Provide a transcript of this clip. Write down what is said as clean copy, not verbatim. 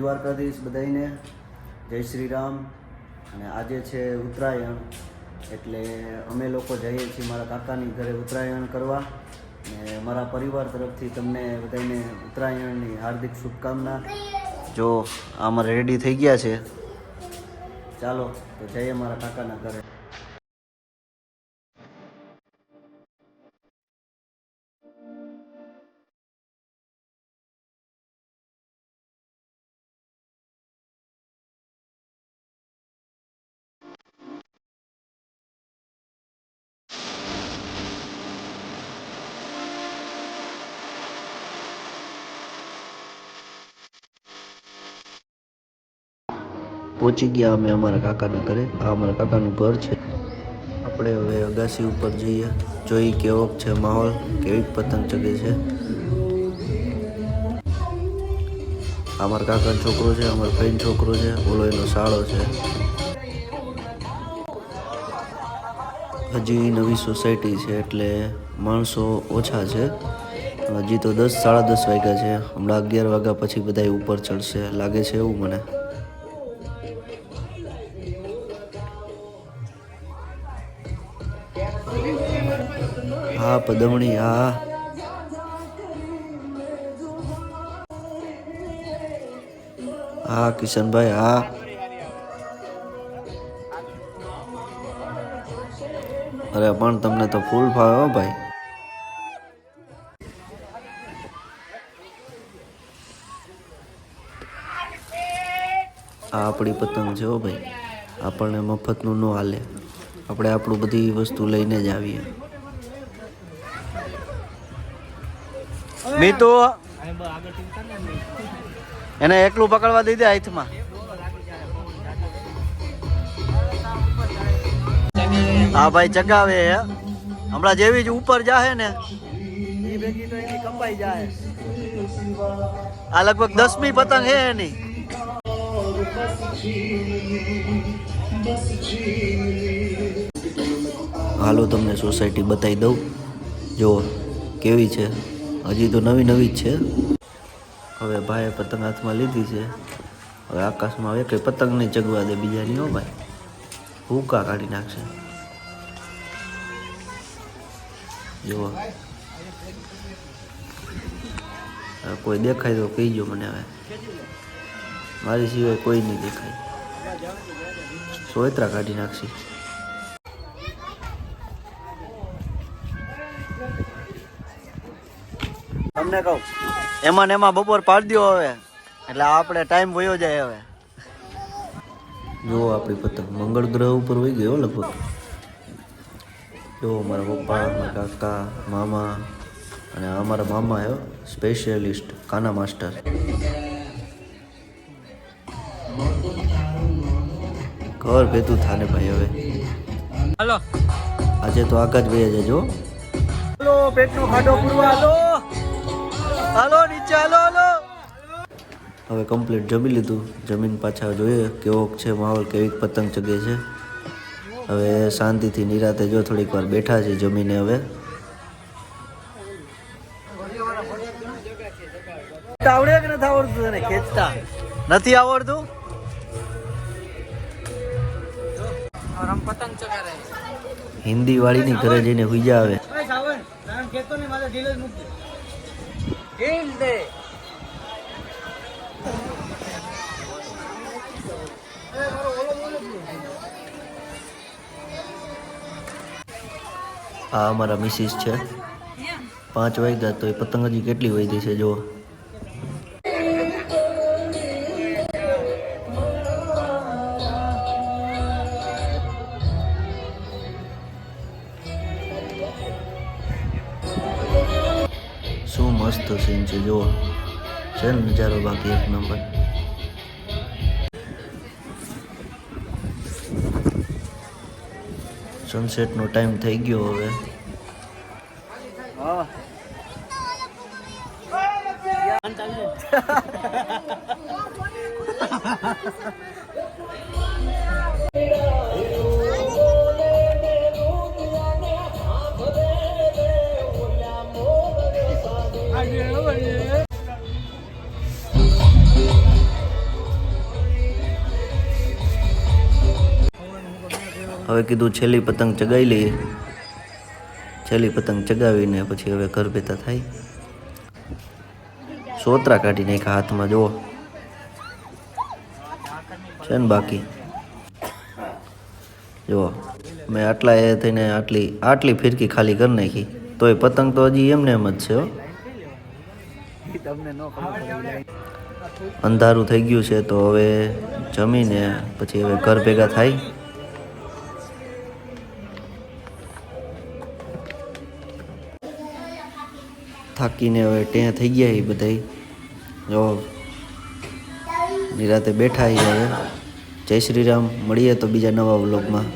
દ્વારકાધીશ બધાઈને, જય શ્રી રામ. અને આજે છે ઉત્તરાયણ, એટલે અમે લોકો જઈએ છીએ મારા કાકાની ઘરે ઉત્તરાયણ કરવા. અને મારા પરિવાર તરફથી તમને બધાને ઉત્તરાયણની હાર્દિક શુભકામના. જો અમારે રેડી થઈ ગયા છે, ચાલો તો જઈએ મારા કાકાના ઘરે. પહોંચી ગયા અમે અમારા કાકાના ઘરે. આ અમારા કાકાનું ઘર છે. આપણે હવે અગાસી ઉપર જઈએ, જોઈ કેવો છે માહોલ, કેવી પતંગ ચગે છે. અમારા કાકાનો છોકરો છે, અમારા ભાઈનો છોકરો છે, ઓલો એનો સાળો છે. હજી નવી સોસાયટી છે એટલે માણસો ઓછા છે. હજી તો 10 સાડા 10 વાગ્યા છે. હમણાં 11 વાગ્યા પછી બધા ઉપર ચડશે લાગે છે એવું મને. હા પદમણી, હા હા કિશનભાઈ, હા અરે પણ તમને તો ફૂલ ફાવે હો ભાઈ. આ આપણી પતંગ છે હો ભાઈ, આપણને મફતનું ન હાલે. આપણે આપણું બધી વસ્તુ લઈને જ આવીએ. મીતુ એને એકલું પકડવા દઈ દે હાથમાં. હા ભાઈ ચગાવે હે. હમણાં જેવી જ ઉપર જાહે ને એ ભેગી તો એની કપાઈ જાય. આ લગભગ 10મી પતંગ હે એની. હાલો તમને સોસાયટી બતાવી દઉં, જુઓ કેવી છે. હજી તો નવી નવી જ છે. હવે ભાઈએ પતંગ હાથમાં લીધી છે. હવે આકાશમાં હવે કંઈ પતંગ નહીં ચગવા દે બીજાની હો ભાઈ, ભૂકા કાઢી નાખશે. જુઓ કોઈ દેખાય તો કહીજો મને. હવે મારી સિવાય કોઈ નહીં દેખાય, સોયત્રા કાઢી નાખશી. તમને કહું એમાં ને એમાં બપોર પાડી દો હવે, એટલે આપણે ટાઈમ વયો જાય. હવે જુઓ આપણી પતંગ મંગળ ગ્રહ ઉપર વહી ગયો લગભગ. જો મારા પપ્પા, મારા કાકા, મામા અને અમારા મામા હે સ્પેશિયલિસ્ટ કાના માસ્ટર. ઘર ભેતું થાને ભાઈ. હવે હાલો આજે તો આગળ જ વહી જજો. હાલો પેટનો ખાડો પૂરવા, હાલો હાલો નીચે, હાલો હાલો. હવે કમ્પ્લીટ જમી લીધું. જમીન પાછા જોઈએ કેવો છે માહોલ, કેવી પતંગ ચગે છે. હવે શાંતિથી નિરાતે જો થોડીક વાર બેઠા છે જમીને. હવે આવડે કે નથી આવડતું તને ખેંચતા? નથી આવડતું? હિન્દી વાળીની ઘરે જઈને હુઈ જા. આવે આ અમારા મિસિસ છે. 5 વાગ્યા તો એ પતંગ હજી કેટલી વધી છે જો. શું મસ્ત સીન છે જો, છે ને નજારો બાકી એક નંબર. સનસેટનો ટાઈમ થઈ ગયો હવે. હા હવે કીધું છેલ્લી પતંગ ચગાવી લઈએ. છેલ્લી પતંગ ચગાવીને પછી હવે ઘર ભેગા થાય. સોતરા કાઢી નાખ્યા હાથમાં જુઓ છે ને. બાકી જુઓ મેં આટલા એ થઈને આટલી ફિરકી ખાલી કરી નાખી, તોય પતંગ તો હજી એમને એમ જ છે હો. અંધારું થઈ ગયું છે તો હવે જમીને પછી હવે ઘર ભેગા થાય. થાકીને હવે ત્યાં થઈ ગયા એ બધા જો નિરાતે બેઠા. હવે જય શ્રી રામ. મળીએ તો બીજા નવા વ્લોગમાં.